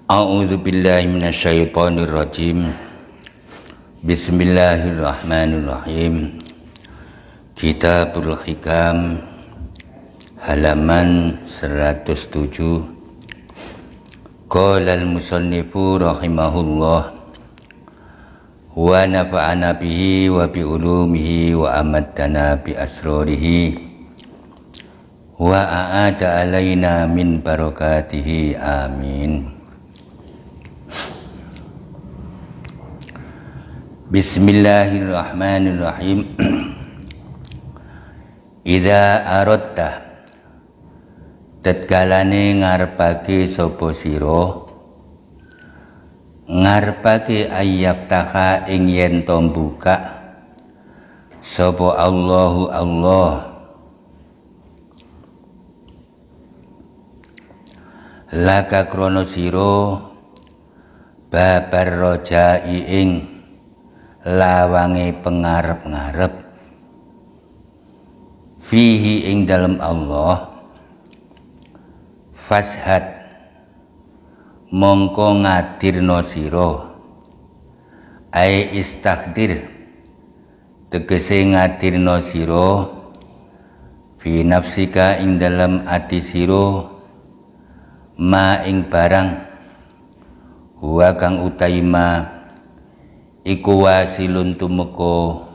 A'udzu billahi minasyaitonir rajim. Bismillahirrahmanirrahim. Kitabul Hikam halaman 107. Qala al-musannifu rahimahullah wa nafa'ana bihi wa bi ulumihi wa amattana bi asrarihi wa a'ada alaina min barakatihi amin. Bismillahirrahmanirrahim. Idza aradta tatkalane ngarepake sapa sira ngarepake ayyab taha ing yen to buka sapa Allahu Allah laka krono sira babar rojai ing lawange pengarep-ngarep fihi ing dalem Allah fashad mongko ngadirno sira ai istaghdir tegese ngadirno sira fi nafsika ing dalem ati sira ma ing barang huwa kang utaima iku wasilun tumeka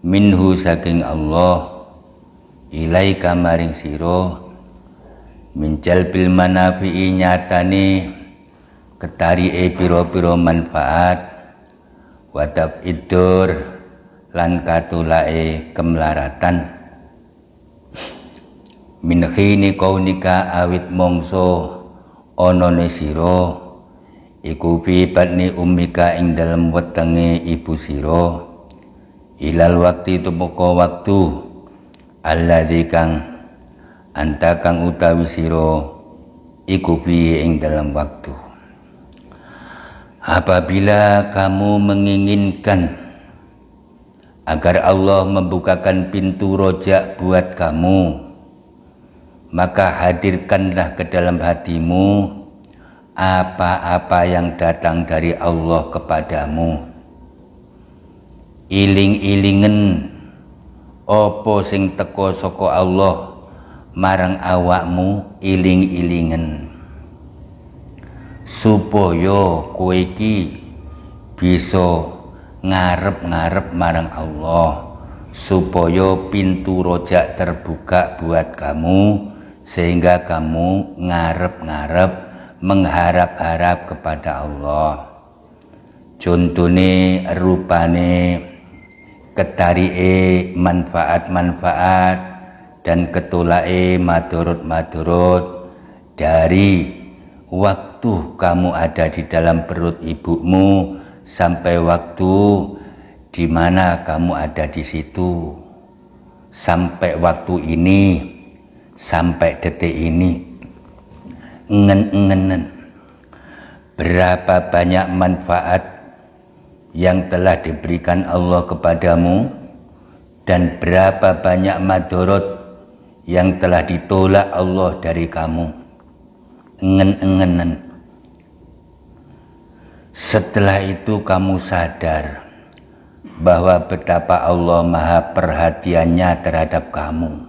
minhu saking Allah ilaika maring sira minjal bil manafi'i nyatane ketarike pira-pira manfaat wa tab'idur lan katulae kemlaratan min khini kaunika awit mongso onone sira iku fi batni ummika ing dalem wetenge ibu sira ilal waktu tumeka waktu allazi kang anta kang utawi sira iku fi ing dalem waktu. Apabila kamu menginginkan agar Allah membukakan pintu rojak buat kamu, maka hadirkanlah ke dalam hatimu apa-apa yang datang dari Allah kepadamu. Iling-ilingen opo sing teko saka Allah marang awakmu, iling-ilingen supaya kowe iki bisa ngarep-ngarep marang Allah, supaya pintu rojak terbuka buat kamu sehingga kamu ngarep-ngarep mengharap-harap kepada Allah. Contone rupane ketarike manfaat-manfaat dan ketulae madorot-madorot dari waktu kamu ada di dalam perut ibumu sampai waktu di mana kamu ada di situ, sampai waktu ini, sampai detik ini. Ngen-ngenen berapa banyak manfaat yang telah diberikan Allah kepadamu dan berapa banyak madorot yang telah ditolak Allah dari kamu. Ngen-ngenen. Setelah itu kamu sadar bahwa betapa Allah maha perhatiannya terhadap kamu,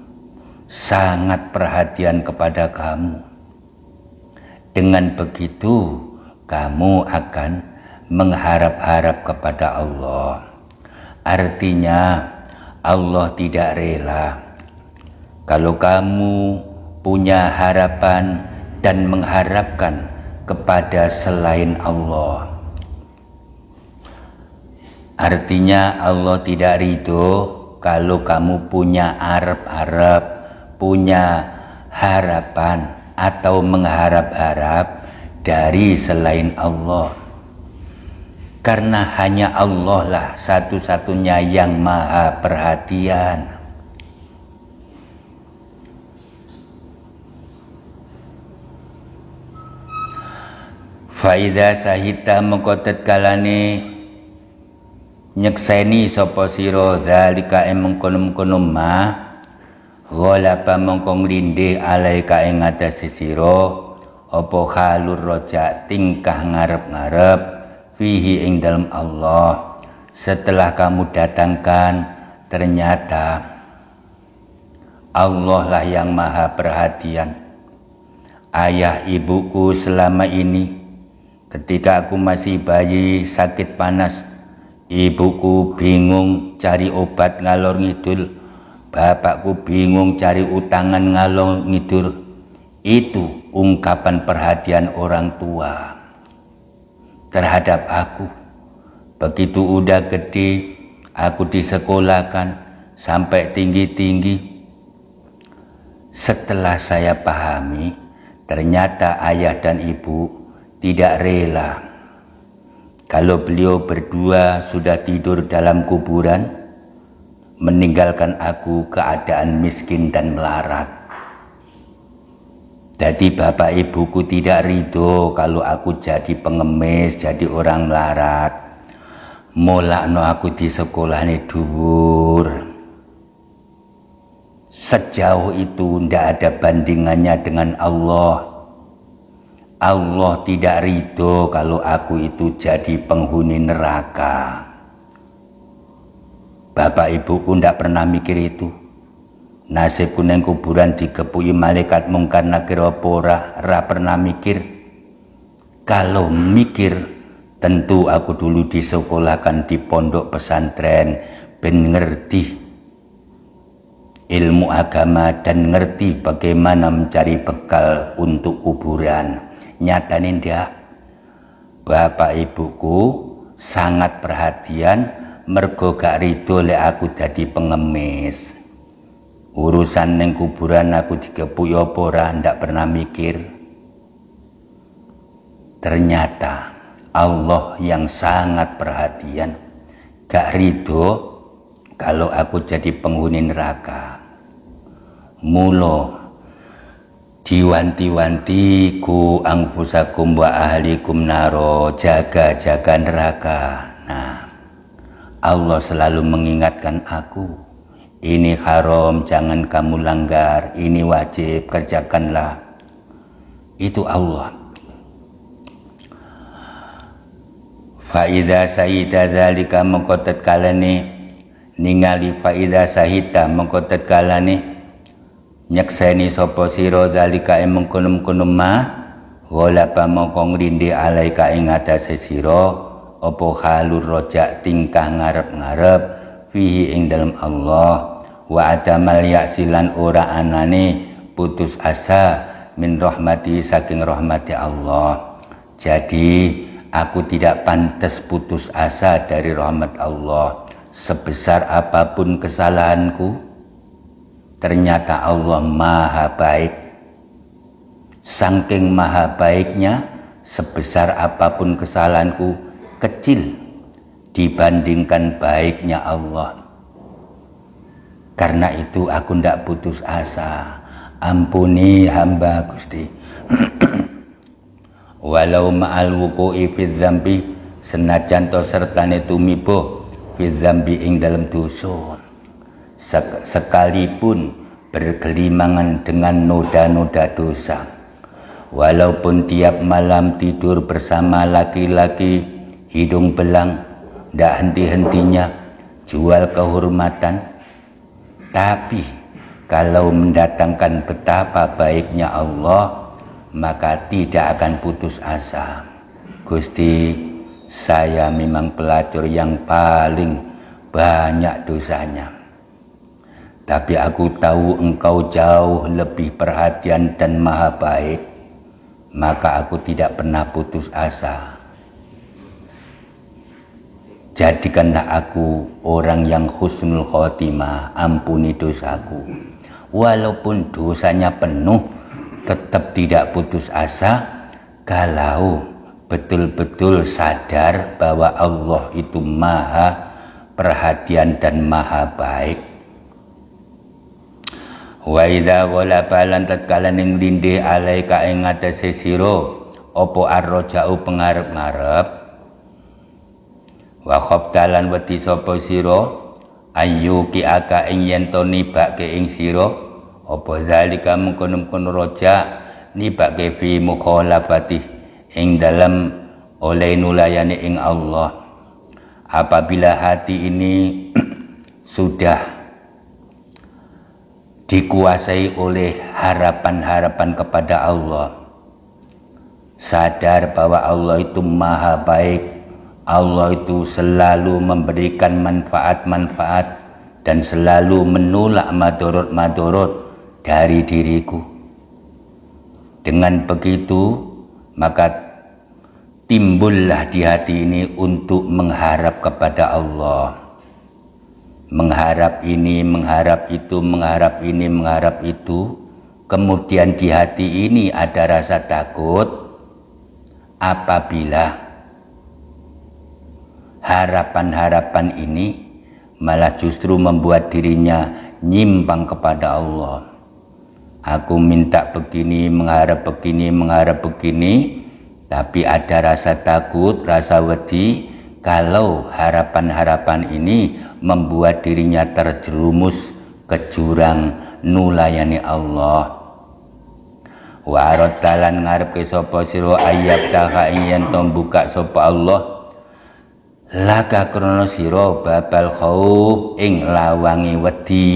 sangat perhatian kepada kamu. Dengan begitu kamu akan mengharap-harap kepada Allah. Artinya Allah tidak rela kalau kamu punya harapan dan mengharapkan kepada selain Allah. Artinya Allah tidak ridho kalau kamu punya arep-arep, punya harapan atau mengharap-harap dari selain Allah. Karena hanya Allah lah satu-satunya yang maha perhatian. Faida sahita mengkotet kalane nyekseni sapa sira zalika mengkono-kono ma ghalaba mongko nglindih alaika ing atase sira apa halur roja tingkah ngarep-ngarep fihi ing dalam Allah. Setelah kamu datangkan, ternyata Allah lah yang maha perhatian. Ayah ibuku selama ini, ketika aku masih bayi sakit panas, ibuku bingung cari obat ngalor ngidul, bapakku bingung cari utangan ngalor ngidul. Itu ungkapan perhatian orang tua terhadap aku. Begitu udah gede, aku disekolahkan sampai tinggi-tinggi. Setelah saya pahami, ternyata ayah dan ibu tidak rela kalau beliau berdua sudah tidur dalam kuburan, meninggalkan aku keadaan miskin dan melarat. Jadi bapak ibuku tidak ridho kalau aku jadi pengemis, jadi orang melarat. Molakno aku di sekolahane dhuwur. Sejauh itu ndak ada bandingannya dengan Allah. Allah tidak ridho kalau aku itu jadi penghuni neraka. Bapak ibuku ndak pernah mikir itu. Nasibku neng kuburan digepuki malaikat mungkar nakir apa ora pernah mikir. Kalau mikir, tentu aku dulu disekolahkan di pondok pesantren ben ngerti ilmu agama dan ngerti bagaimana mencari bekal untuk kuburan. Nyatane ndak. Bapak ibuku sangat perhatian mergo gak ridho lek aku jadi pengemis. Urusan neng kuburan aku digepuki apa ora ndak pernah mikir. Ternyata Allah yang sangat perhatian, gak ridho kalau aku jadi penghuni neraka. Mula diwanti-wanti ku angfusakum wa ahlikum naro, jaga-jaga neraka. Nah, Allah selalu mengingatkan aku, ini haram jangan kamu langgar, ini wajib kerjakanlah. Itu Allah. Fa'idha sahita zalika mengkotet kalani ningali fa'idha sahita mengkotet kalani nyekseni sopo siro zalika mengkunum-kunum ma gholapa mongkong rindi alaika ing atase siro opo halur rojak tingkah ngarep-ngarep fihi ing dalam Allah wa adamal yaksilan ora anane putus asa min rahmati saking rahmati Allah. Jadi aku tidak pantas putus asa dari rahmat Allah. Sebesar apapun kesalahanku, ternyata Allah maha baik. Saking maha baiknya, sebesar apapun kesalahanku, kecil dibandingkan baiknya Allah. Karena itu aku tidak putus asa. Ampuni hamba Gusti. Walau ma'al wuku'i fi dzambi, senajan to sertane tumibo fi dzambi ing dalam dosa. Sekalipun bergelimangan dengan noda-noda dosa. Walaupun tiap malam tidur bersama laki-laki hidung belang, ndak henti-hentinya jual kehormatan. Tapi kalau mendatangkan betapa baiknya Allah, maka tidak akan putus asa. Gusti, saya memang pelacur yang paling banyak dosanya. Tapi aku tahu Engkau jauh lebih perhatian dan maha baik. Maka aku tidak pernah putus asa. Jadikanlah aku orang yang husnul khotimah, ampuni dosaku. Walaupun dosanya penuh, tetap tidak putus asa kalau betul-betul sadar bahwa Allah itu maha perhatian dan maha baik. Wa idza ghalaba lan tatkala ning lindih alaika ing atase sira apa arrojau pengarep-ngarep wa khabtalan wedi sapa sira ayu ki aka ing yen to nibake ing sira apa zalika mengkono-kono roja nibake fi mukhalafati ing dalam oleh nulayani ing Allah. Apabila hati ini sudah dikuasai oleh harapan-harapan kepada Allah, sadar bahwa Allah itu maha baik, Allah itu selalu memberikan manfaat-manfaat dan selalu menolak madorot-madorot dari diriku. Dengan begitu maka timbullah di hati ini untuk mengharap kepada Allah. Mengharap ini, mengharap itu, mengharap ini, mengharap itu. Kemudian di hati ini ada rasa takut apabila harapan-harapan ini malah justru membuat dirinya nyimpang kepada Allah. Aku minta begini, mengharap begini, mengharap begini, tapi ada rasa takut, rasa wedi kalau harapan-harapan ini membuat dirinya terjerumus ke jurang nulayani Allah. Wa aradtalan ngarepke sapa sira ayat taka ing yen to buka sapa Allah laka krana sira babal khauf ing lawangi wedi.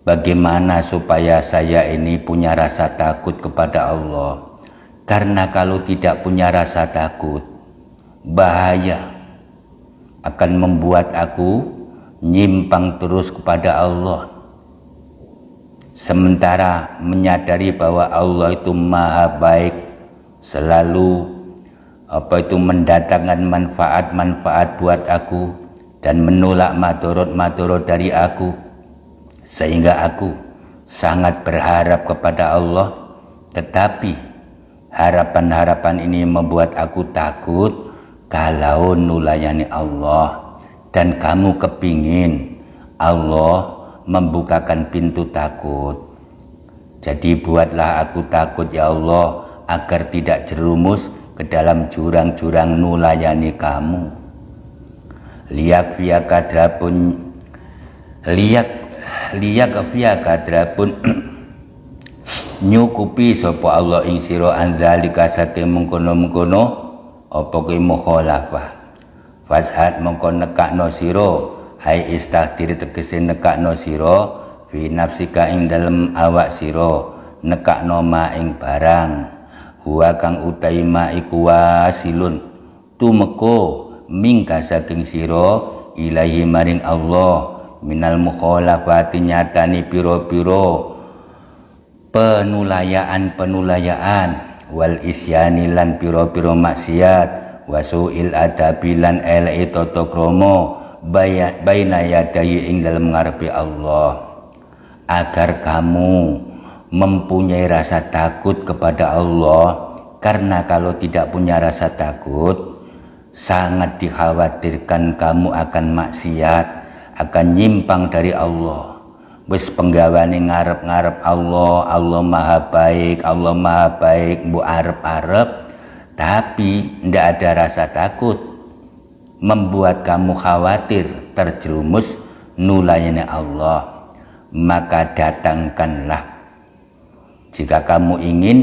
Bagaimana supaya saya ini punya rasa takut kepada Allah? Karena kalau tidak punya rasa takut, bahaya akan membuat aku nyimpang terus kepada Allah. Sementara menyadari bahwa Allah itu maha baik, selalu mendatangkan manfaat-manfaat buat aku dan menolak madorot-madorot dari aku, sehingga aku sangat berharap kepada Allah. Tetapi harapan-harapan ini membuat aku takut kalau nulayani Allah, dan kamu kepingin Allah membukakan pintu takut. Jadi buatlah aku takut ya Allah agar tidak jerumus ke dalam jurang-jurang nulayani kamu. Liyak fiya kadrapun nyukupi sapa Allah ing sira anzalika saking mengkono-mengkono apa ki mukhalafah. Fashat mengko nekakno sira hai istahdir tegese nekakno sira fi nafsika ing dalem awak sira, nekakno ma ing barang huwa kang utai ma iku wasilun tumeka mingka saking sira ilahi maring Allah minal mukhalafati nyatani piro-piro penulayaan wal isyani lan piro-piro maksiat wasuil adabi lan elai tata krama baina yadayi ing dalem ngarepe Allah, agar kamu mempunyai rasa takut kepada Allah. Karena kalau tidak punya rasa takut, sangat dikhawatirkan kamu akan maksiat, akan nyimpang dari Allah. Wis penggawane ngarep-ngarep Allah, Allah maha baik, mbok arep-arep, tapi ndak ada rasa takut, membuat kamu khawatir terjerumus nulayani Allah. Maka datangkanlah, jika kamu ingin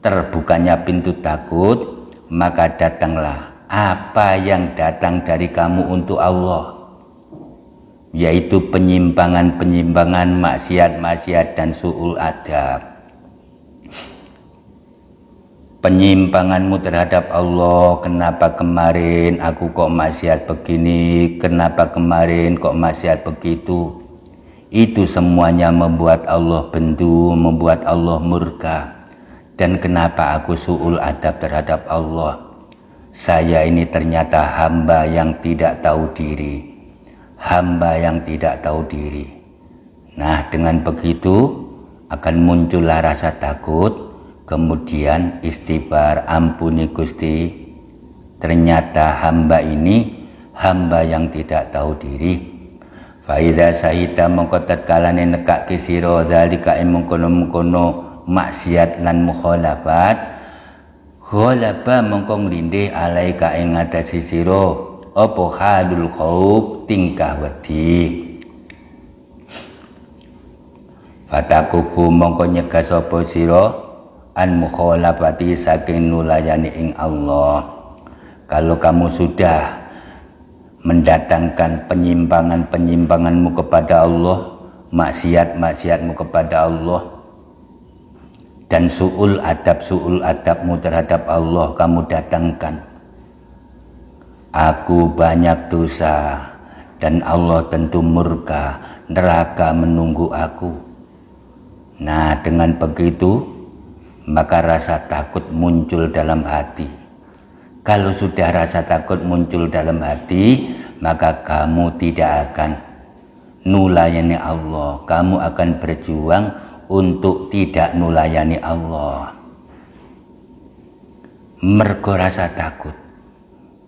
terbukanya pintu takut, maka datanglah apa yang datang dari kamu untuk Allah, yaitu penyimpangan-penyimpangan, maksiat-maksiat dan su'ul adab. Penyimpanganmu terhadap Allah, kenapa kemarin aku kok maksiat begini, kenapa kemarin kok maksiat begitu, itu semuanya membuat Allah bendu, membuat Allah murka. Dan kenapa aku su'ul adab terhadap Allah? Saya ini ternyata hamba yang tidak tahu diri, hamba yang tidak tahu diri. Nah, dengan begitu akan muncullah rasa takut, kemudian istighfar, ampuni Gusti, ternyata hamba ini hamba yang tidak tahu diri. Fa idza sahita mongko tatkalane nekake sira zalika mengkono-mengkono maksiat lan mukhalafat, ghalaba mongko nglindih alaika ing ngatasi sira apa halul khauf, tingkah wedi. Fatakufu mongko nyegah sapa sira an mukhalafati saking nulayani ing Allah. Kalau kamu sudah mendatangkan penyimpanganmu kepada Allah, maksiatmu kepada Allah, dan su'ul adabmu terhadap Allah kamu datangkan. Aku banyak dosa dan Allah tentu murka, neraka menunggu aku. Nah, dengan begitu maka rasa takut muncul dalam hati. Kalau sudah rasa takut muncul dalam hati, maka kamu tidak akan nulayani Allah. Kamu akan berjuang untuk tidak nulayani Allah. Mergo rasa takut.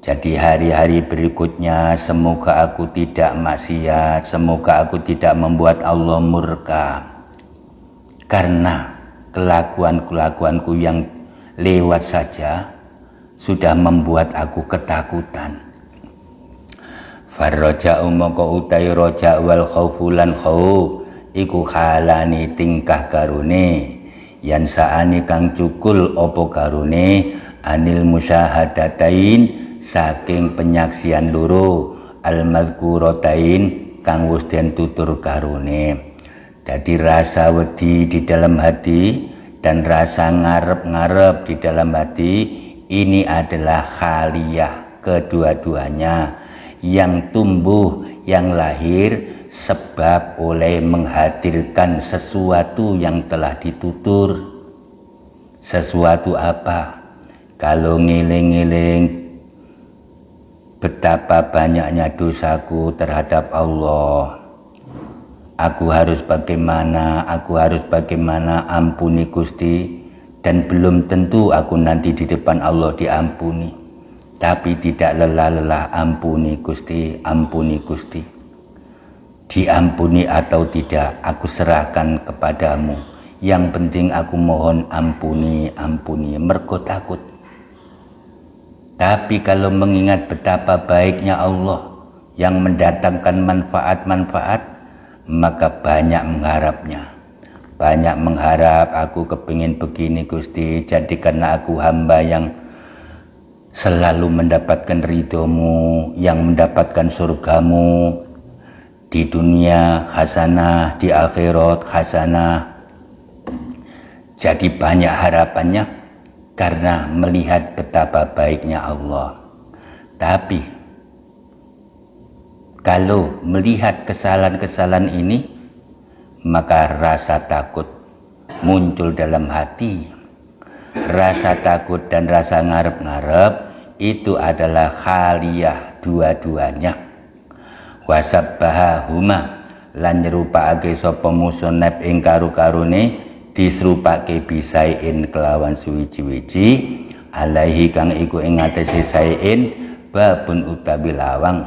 Jadi hari-hari berikutnya semoga aku tidak maksiat, semoga aku tidak membuat Allah murka. Karena kelakuanku yang lewat saja sudah membuat aku ketakutan. Farroja'u moko utai roja wal khaufu lan khauf iku halani tingkah karune yan saani kang cukul opo karune anil musyahadatain saking penyaksian loro al-mazkuratain kang wis den tutur karune. Jadi rasa wedi di dalam hati dan rasa ngarep-ngarep di dalam hati ini adalah khaliyah, kedua-duanya yang tumbuh, yang lahir sebab oleh menghadirkan sesuatu yang telah ditutur. Sesuatu apa? Kalau ngiling-ngiling betapa banyaknya dosaku terhadap Allah, aku harus bagaimana, ampuni Gusti. Dan belum tentu aku nanti di depan Allah diampuni, tapi tidak lelah-lelah ampuni Gusti, diampuni atau tidak aku serahkan kepadamu. Yang penting aku mohon ampuni, mergo takut. Tapi kalau mengingat betapa baiknya Allah yang mendatangkan manfaat-manfaat, maka banyak mengharapnya. Banyak mengharap, aku kepingin begini Gusti, jadikanlah aku hamba yang selalu mendapatkan ridhomu, yang mendapatkan surgamu, di dunia hasanah, di akhirat hasanah. Jadi banyak harapannya karena melihat betapa baiknya Allah. Tapi kalau melihat kesalahan-kesalahan ini, maka rasa takut muncul dalam hati. Rasa takut dan rasa ngarep-ngarep itu adalah khaliyah, dua-duanya. Wasabbahahuma lan nyerupake sapa musannaf ing karo-karone disrupake bisain kelawan suwiji-wiji alaihi kang iku ing atase sain babun utawi lawang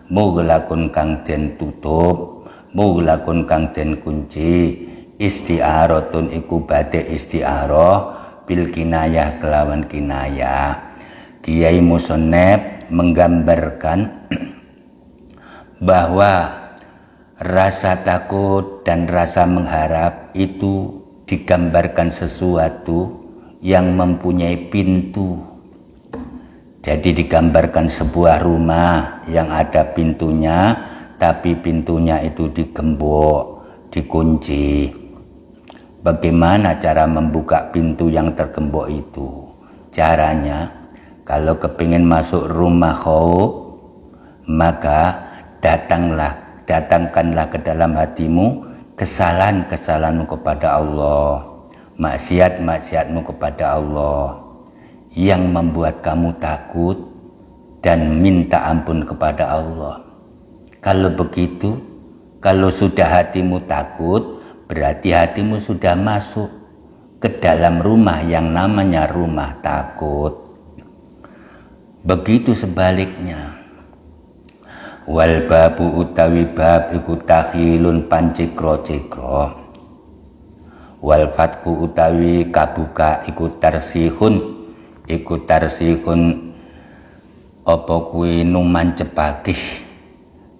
mughlaqun kang den tutup, mughlaqun kang den kunci, isti'aratun iku badhe isti'arah bil kinayah kelawan kinayah. Kiai musannaf menggambarkan bahwa rasa takut dan rasa mengharap itu digambarkan sesuatu yang mempunyai pintu. Jadi digambarkan sebuah rumah yang ada pintunya, tapi pintunya itu digembok, dikunci. Bagaimana cara membuka pintu yang tergembok itu? Caranya, kalau kepingin masuk rumah kau, maka datangkanlah ke dalam hatimu kesalahan-kesalahanmu kepada Allah, maksiat-maksiatmu kepada Allah, yang membuat kamu takut dan minta ampun kepada Allah. Kalau begitu, kalau sudah hatimu takut, berarti hatimu sudah masuk ke dalam rumah yang namanya rumah takut. Begitu sebaliknya. Wal babu utawi bab iku takhilun pancikro-cikro. Wal fatku utawi kabuka iku tarsihun. Iku tarsihun apa kuwi numancepake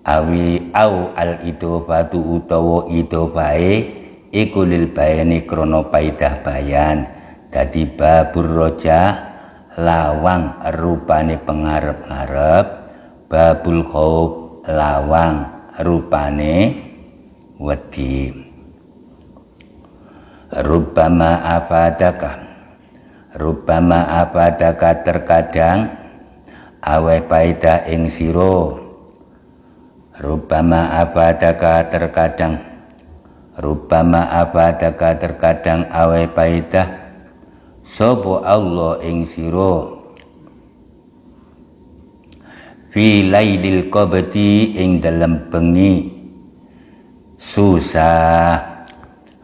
awi au al idofatu utawa idofae iku lil bayani krana paidah bayan. Dadi babur roja lawang rupane pengarep-ngarep, babul khauf lawang rupane wedi. Rubbama afadaka terkadang awe paida ing sira. Rubbama afadaka terkadang awe paida sapa Allah ing sira fi lailil qabdi ing dalem bengi susah.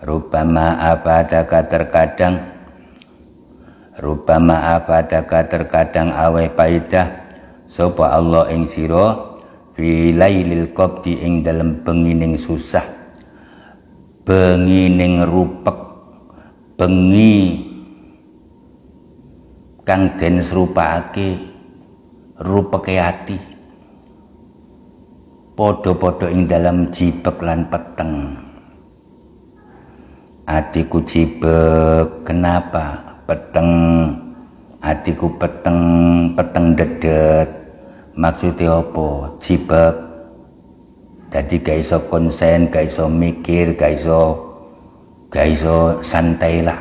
Rubbama afadaka terkadang awe paidah sapa Allah ing sira fi lailil qabdi ing dalem bengi ning susah, bengi ning rupek, bengi kang den serupake rupeke ati, padha-padha ing dalem jibek lan peteng. Atiku jibek, kenapa? Peteng, atiku peteng dedet. Maksudnya apa? Jibek. Jadi gak iso konsen, gak iso mikir, gak iso santai lah.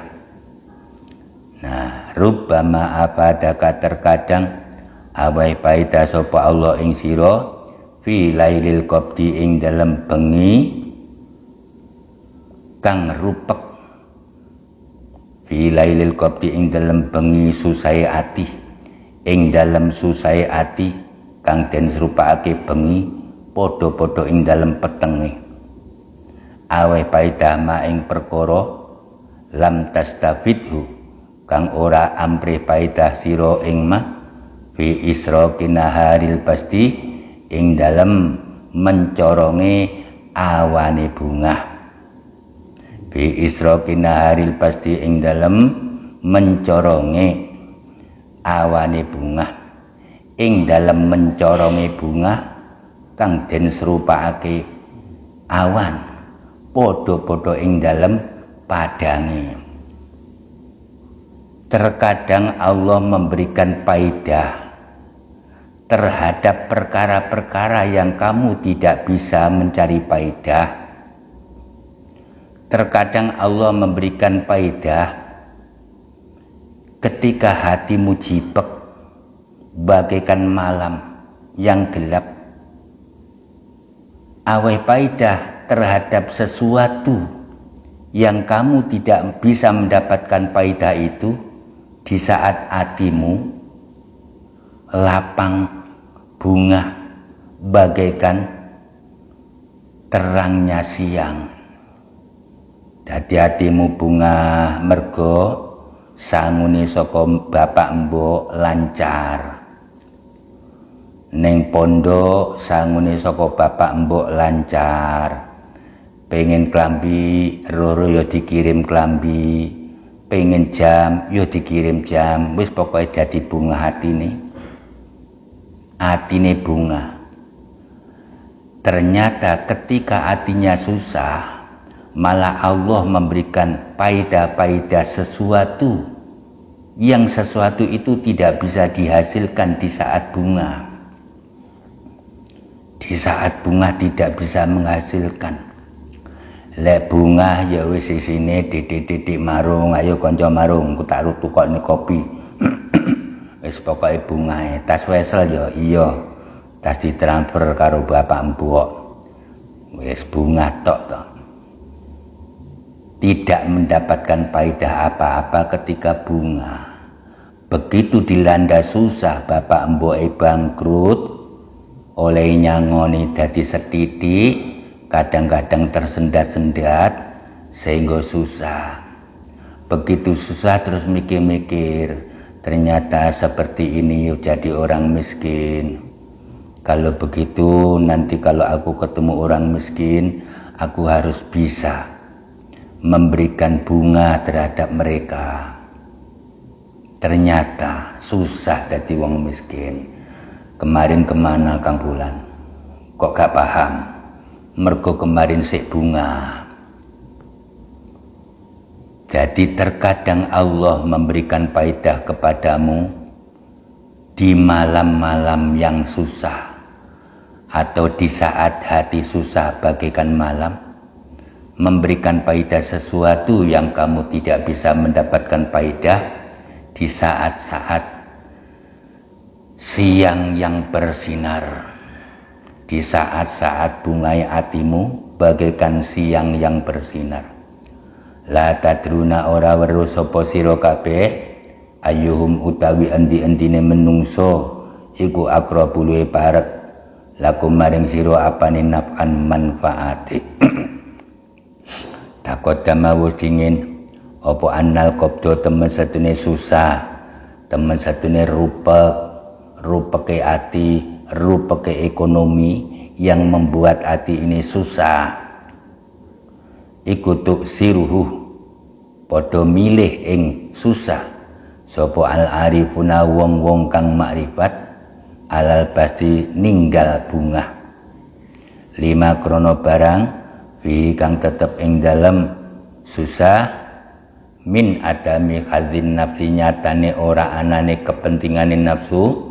Nah, rubbama afadaka terkadang awai paida sapa Allah ing sira fi lailil qabdi ing dalem bengi kang rupek, fi lailil qabdi ing dalem bengi susai ati, ing dalem susai ati kang den serupake bengi padha-padha ing dalem petenge. Aweh paida ma ing perkara lam tastafidhu kang ora amprih paida sira ing ma fi israqin naharil pasti ing dalem mencoronge awane bungah. Bi israqin naharil pasti ing dalem mencoronge awane bungah, ing dalem mencoronge bungah kang den serupake awan padha-padha ing dalem padange. Terkadang Allah memberikan paidah terhadap perkara-perkara yang kamu tidak bisa mencari paidah. Terkadang Allah memberikan paidah ketika hatimu jibek bagaikan malam yang gelap. Aweh paidah terhadap sesuatu yang kamu tidak bisa mendapatkan paidah itu di saat hatimu lapang bunga bagaikan terangnya siang. Dadi hatimu bunga mergo sangune saka bapak mbok lancar. Ning pondok sangune saka bapak mbok lancar. Pengen klambi roro ya dikirim klambi. Pengen jam ya dikirim jam. Wis pokoke dadi bunga hatine. Hatine bunga. Ternyata ketika hatinya susah, malah Allah memberikan paidah-paidah sesuatu yang sesuatu itu tidak bisa dihasilkan di saat bunga. Di saat bunga tidak bisa menghasilkan. Lek bunga ya wis isine titik-titik marung, ayo kanca marung, ku tak tukokne kopi. Wis pokoke bungae, tas wesel ya iya. Tas ditransfer karo bapak mbok. Wis bunga tok to. Tidak mendapatkan paidah apa-apa ketika bunga. Begitu dilanda susah, bapak mboke bangkrut, oleh nyangoni dadi setitik, kadang-kadang tersendat-sendat sehingga susah. Begitu susah terus mikir-mikir, ternyata seperti ini jadi orang miskin. Kalau begitu nanti kalau aku ketemu orang miskin, aku harus bisa memberikan bunga terhadap mereka. Ternyata susah jadi wong miskin. Kemarin kemana Kang Bulan? Kok gak paham? Mergo kemarin sik bunga. Jadi terkadang Allah memberikan faedah kepadamu di malam-malam yang susah atau di saat hati susah bagaikan malam, memberikan faedah sesuatu yang kamu tidak bisa mendapatkan faedah di saat-saat siang yang bersinar, di saat-saat bungai hatimu bagaikan siang yang bersinar. La tadruna ora weruh sapa sira kabeh ayyuhum utawi endi-endine menungso iku aqrabu luwih parek lakum maring sira apane naf'an manfaate. Takut damawus dingin apa annal qabdo temen satune susah, temen satune rupeke ati, rupeke ekonomi yang membuat hati ini susah. Iku tuk siruhu podo milih ing susah sapa al arifuna wong-wong kang makrifat alal pasti ninggal bunga. 5 krono barang fi kang tetep ing dalem susah min adami khazin nafsi nyatane ora anane kepentingane nafsu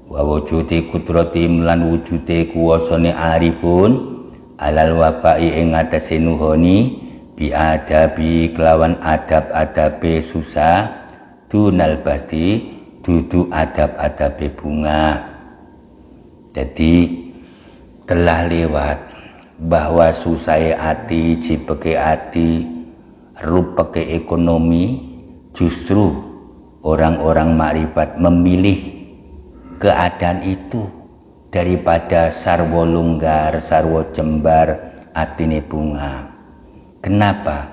wa wujudi kudrati lan wujude kuwasane arifun alal wabai ing atase nuhoni bi adabi kelawan adab-adabe susah dunal basti dudu adab-adabe bunga. Jadi telah lewat bahwa susah hati, jipeke hati, rupeke ekonomi, justru orang-orang makrifat memilih keadaan itu daripada sarwo longgar, sarwo jembar atine bunga. Kenapa?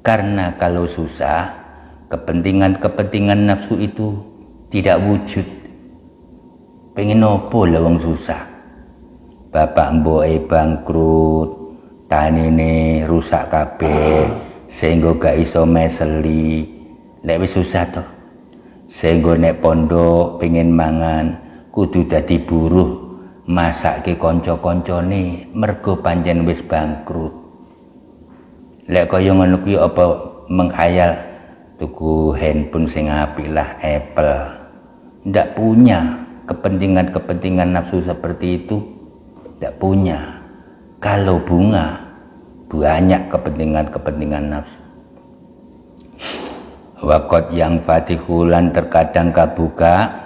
Karena kalau susah, kepentingan-kepentingan nafsu itu tidak wujud. Pengen opo lah wong susah. Bapak mboke bangkrut, tanine rusak kabeh, sehingga gak iso meseli. Nek wis susah toh. Sehingga nek pondok pengen mangan, kudu dadi buruh. Masake kanca-kancane mergo pancen wis bangkrut. Lek kaya ngono kuwi apa menghayal tuku handphone sing apik lah Apple. Ndak punya kepentingan-kepentingan nafsu seperti itu, ndak punya. Kalau bunga banyak kepentingan-kepentingan nafsu. Wakot yang fatihulan terkadang kabuka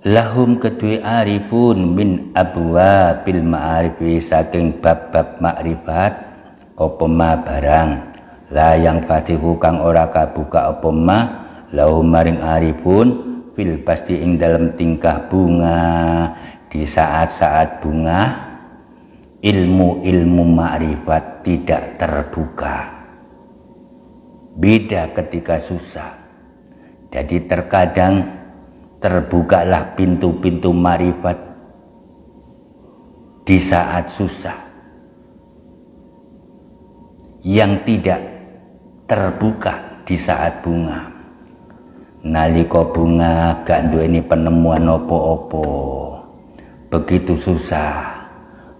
lahum kedue arifun min abwa bil ma'arifi saking bab-bab makrifat apa ma barang la yang fatihu kang ora kabuka apa ma lahum maring arifun fil pasti ing dalam tingkah bunga di saat-saat bunga ilmu makrifat tidak terbuka. Beda ketika susah. Jadi terkadang terbukalah pintu-pintu marifat di saat susah yang tidak terbuka di saat bunga. Nalika bunga gak duweni penemuan opo-opo, begitu susah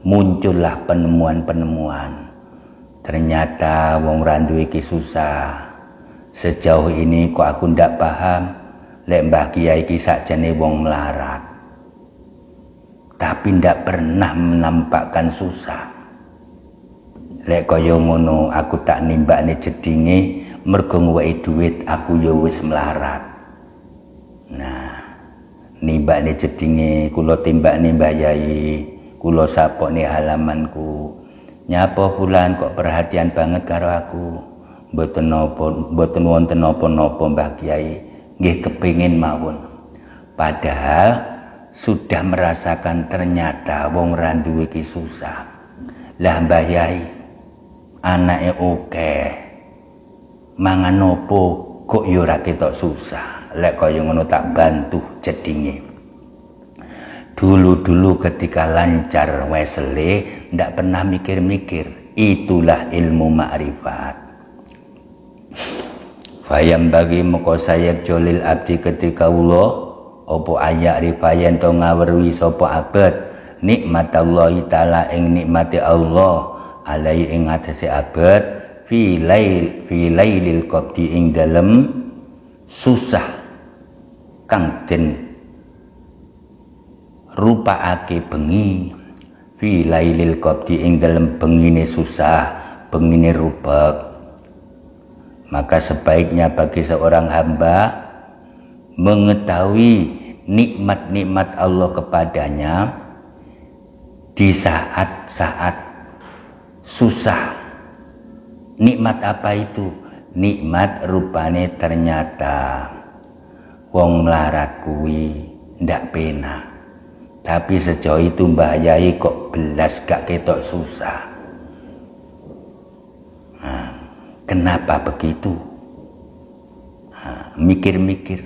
muncullah penemuan-penemuan. Ternyata wong randu iki susah. Sejauh ini kok aku ndak paham. Lek Mbah Kiai iki sakjane wong melarat, tapi ndak pernah menampakkan susah. Lek kaya ngono aku tak nimbakne jedinge mergo ngweki duit aku ya wis melarat. Nah, nimbakne jedinge kula timbakne Mbah Yai, kula sapokne halamanku. Nyapa fulan kok perhatian banget karo aku. Mboten wonten napa-napa Mbah Kiai. Nggih kepingin mawon. Padahal sudah merasakan ternyata wong randu iki susah. Lah Mbah Yai anake akeh. Mangan opo kok ya ora ketok susah. Lek kaya ngono tak bantu jedinge. Dulu-dulu ketika lancar wesele ndak pernah mikir-mikir. Itulah ilmu makrifat. Fayam bagi moko sayek jolil abdi ketika ulo opo ayak rifayen to ngawerwi sopo abad nikmatallahi ta'ala ing nikmati Allah alai ing atase abad fi lailil qabdi ing dalem susah kang den rupaake bengi, fi lailil qabdi ing dalem bengine susah, bengine rubek. Maka sebaiknya bagi seorang hamba mengetahui nikmat-nikmat Allah kepadanya di saat-saat susah. Nikmat apa itu? Nikmat rupane ternyata wong melarat kuwi ndak penak, tapi sejauh itu Mbah Yai kok belas gak ketok susah. Nah, kenapa begitu? Nah, mikir-mikir.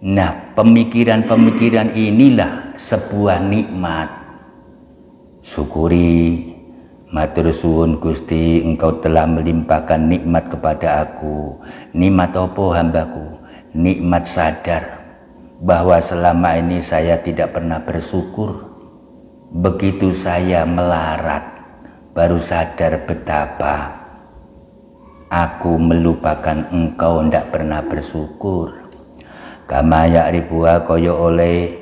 Nah, pemikiran-pemikiran inilah sebuah nikmat. Syukuri, matur suwun Gusti, Engkau telah melimpahkan nikmat kepada aku. Nikmat apa hambaku? Nikmat sadar bahwa selama ini saya tidak pernah bersyukur. Begitu saya melarat, baru sadar betapa aku melupakan Engkau, tidak pernah bersyukur. Kama ya'rifuha kaya oleh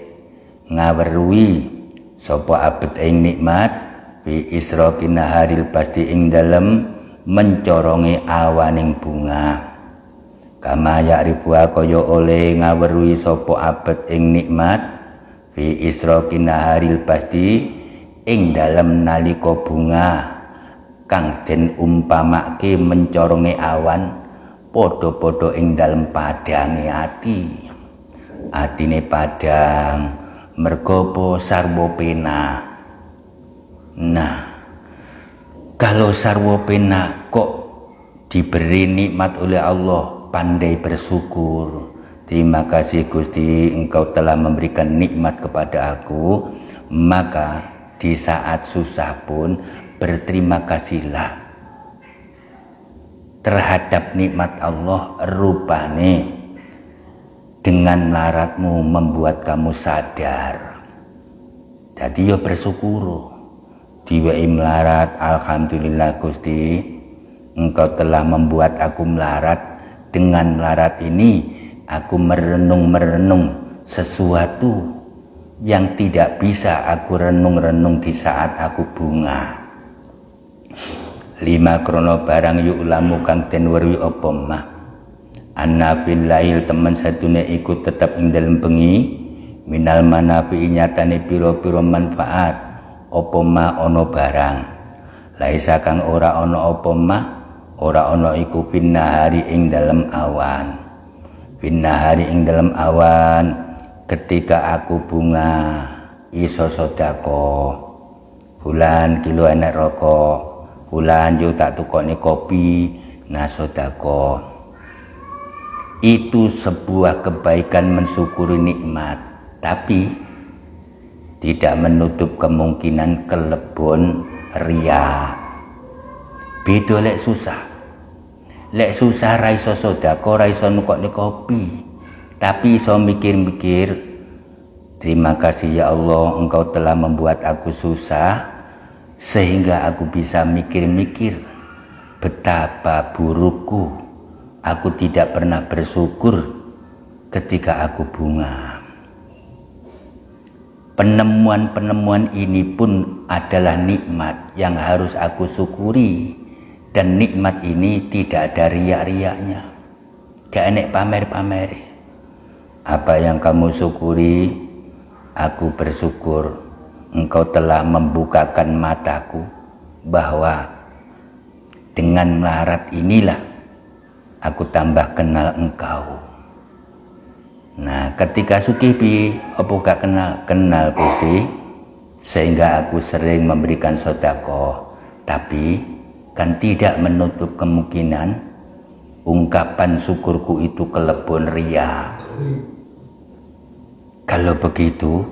ngawerui sapa abet ing nikmat fi israqin naharil pasti ing dalem mencorongi awaning bunga. Kama ya'rifuha kaya oleh ngawerui sapa abet ing nikmat fi israqin naharil pasti ing dalem nalika bunga kang den umpamake mencorongi awan padha-padha ing dalem padange ati. Atine padang mergo apa? Sarwa pena. Nah, kalau sarwa pena kok diberi nikmat oleh Allah, pandai bersyukur. Terima kasih Gusti, Engkau telah memberikan nikmat kepada aku. Maka di saat susah pun berterima kasihlah terhadap nikmat Allah. Rupane dengan melaratmu membuat kamu sadar. Jadi ya bersyukur. Diwehi melarat, alhamdulillah Gusti, Engkau telah membuat aku melarat. Dengan melarat ini aku merenung-merenung sesuatu yang tidak bisa aku renung-renung di saat aku bunga. 5 krono barang yu'lamu kang den weruhi apa mah. Anna bil lail temen satune iku tetep ing dalem bengi minal manafi nyatane pira-pira manfaat apa ma ana barang. Laisa kang ora ana apa mah, ora ana iku pinnahari ing dalem awan. Pinnahari ing dalem awan ketika aku bunga iso sedekah. Bulan kilo enek rokok, bulan yo tak tukone kopi, nah sedekah. Itu sebuah kebaikan mensyukuri nikmat, tapi tidak menutup kemungkinan kelebon ria. Beda lek susah. Lek susah ra iso sedekah, ra iso nukokne kopi, tapi iso mikir-mikir, terima kasih ya Allah, Engkau telah membuat aku susah sehingga aku bisa mikir-mikir betapa burukku. Aku tidak pernah bersyukur ketika aku bunga. Penemuan-penemuan ini pun adalah nikmat yang harus aku syukuri. Dan nikmat ini tidak ada riak-riaknya. Gak enek pamer-pamer. Apa yang kamu syukuri, aku bersyukur. Engkau telah membukakan mataku bahwa dengan melarat inilah aku tambah kenal Engkau. Nah, ketika sugih piye apa gak kenal Gusti, sehingga aku sering memberikan sedekah, tapi kan tidak menutup kemungkinan ungkapan syukurku itu kelebon ria. Kalau begitu,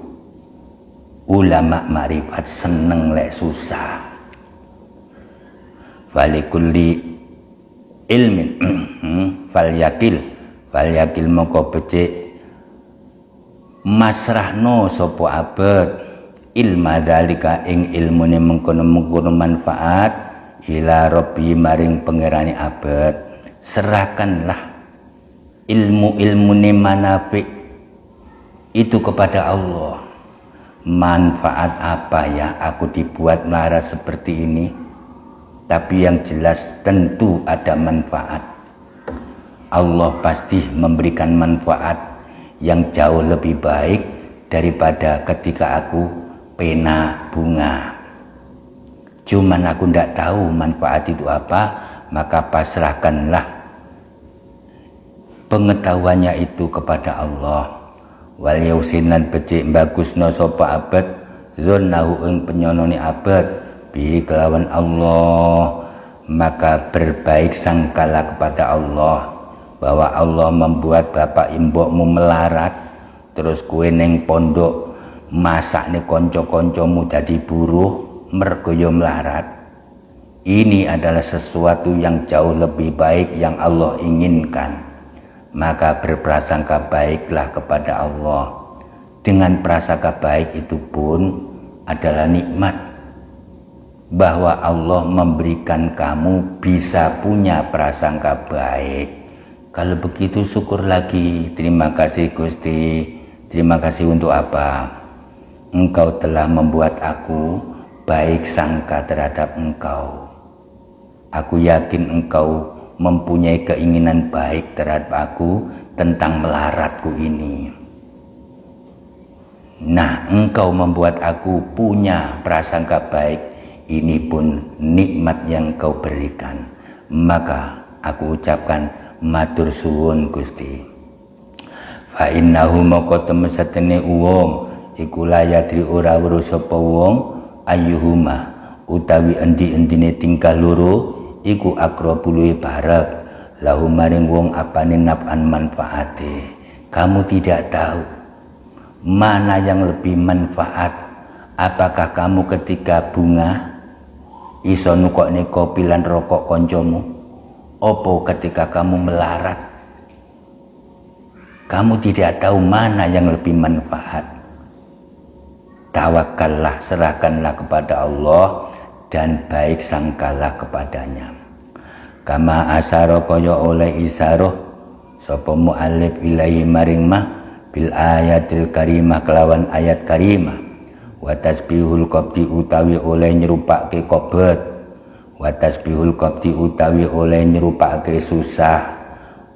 ulama makrifat seneng lek susah. Walikulli ilmin fal yakil moko becik masrahno sapa abet ilma zalika ing ilmune mengkono-mengkono manfaat ila rabbi maring pangerane abad, serahkanlah ilmu manafi itu kepada Allah. Manfaat apa ya aku dibuat melarat seperti ini? Tapi yang jelas tentu ada manfaat. Allah pasti memberikan manfaat yang jauh lebih baik daripada ketika aku pena bunga. Cuman aku tidak tahu manfaat itu apa, maka pasrahkanlah pengetahuannya itu kepada Allah. Wal yausinan becik bagusna sapa abad zonnahu ing penyonone abad bi kelawan Allah, maka berbaik sangkalah kepada Allah bahwa Allah membuat bapak imbokmu melarat, terus kue neng pondok masak nih konco-koncomu jadi buruh mergo yo melarat. Ini adalah sesuatu yang jauh lebih baik yang Allah inginkan. Maka berprasangka baiklah kepada Allah. Dengan prasangka baik itu pun adalah nikmat, bahwa Allah memberikan kamu bisa punya prasangka baik. Kalau begitu syukur lagi. Terima kasih Gusti. Terima kasih untuk apa? Engkau telah membuat aku baik sangka terhadap Engkau. Aku yakin Engkau mempunyai keinginan baik terhadap aku tentang melaratku ini. Nah, Engkau membuat aku punya prasangka baik. Ini pun nikmat yang Engkau berikan. Maka aku ucapkan matur suwun Gusti. Fa innahu moko temen satene wong iku layadri ora weruh sapa wong ayyuhuma utawi endi-endine tingkah loro iku aqrabu luwih barek lahu maring wong apane naf'an manfaate. Kamu tidak tahu mana yang lebih manfaat. Apakah kamu ketika bunga iso nukokne kopi lan rokok koncomu, opo ketika kamu melarat? Kamu tidak tahu mana yang lebih manfaat. Tawakallah, serahkanlah kepada Allah dan baik sangkalah kepadanya. Kama asaro kaya oleh isaroh sapa mu'allif ilahi maring mah bil ayatil karimah kelawan ayat karimah. Wa tasbihul qabdi utawi oleh nyerupake qobet. Wa tasbihul qabdi utawi oleh nyerupake susah,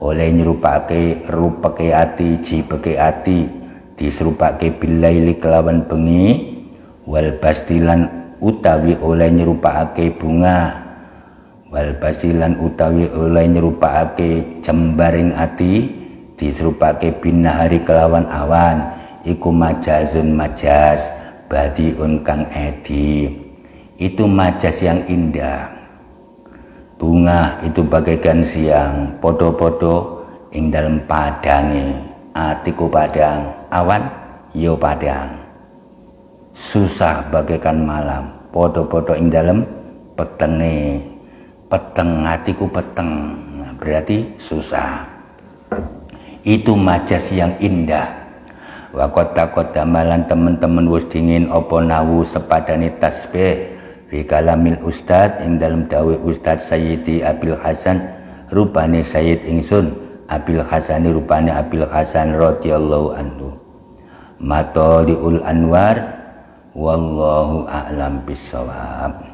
oleh nyerupake rupake ati, jibeke ati, diserupake bilaili kelawan bengi. Wal bastilan utawi oleh nyerupake bunga, wal bastilan utawi oleh nyerupake jembaring ati, diserupake binahari kelawan awan. Iku majazun majaz badiun kang edi. Itu majas yang indah. Bunga itu bagaikan siang, podo-podo ing dalam padange, atiku padang, awan yo padang. Susah bagaikan malam, podo-podo ing dalam petenge, peteng, atiku peteng. Nah, berarti susah. Itu majas yang indah. Wa kota malan teman-teman wis dingin apa nawu sepadane tasbih fi kalamil ustad ing dalam dawuh Ustad Sayyidi Abil Hasan rupane Sayyid ingsun Abil Hasani rupane Abil Hasan radhiyallahu anhu. Matoliul anwar wallahu a'lam bissawab.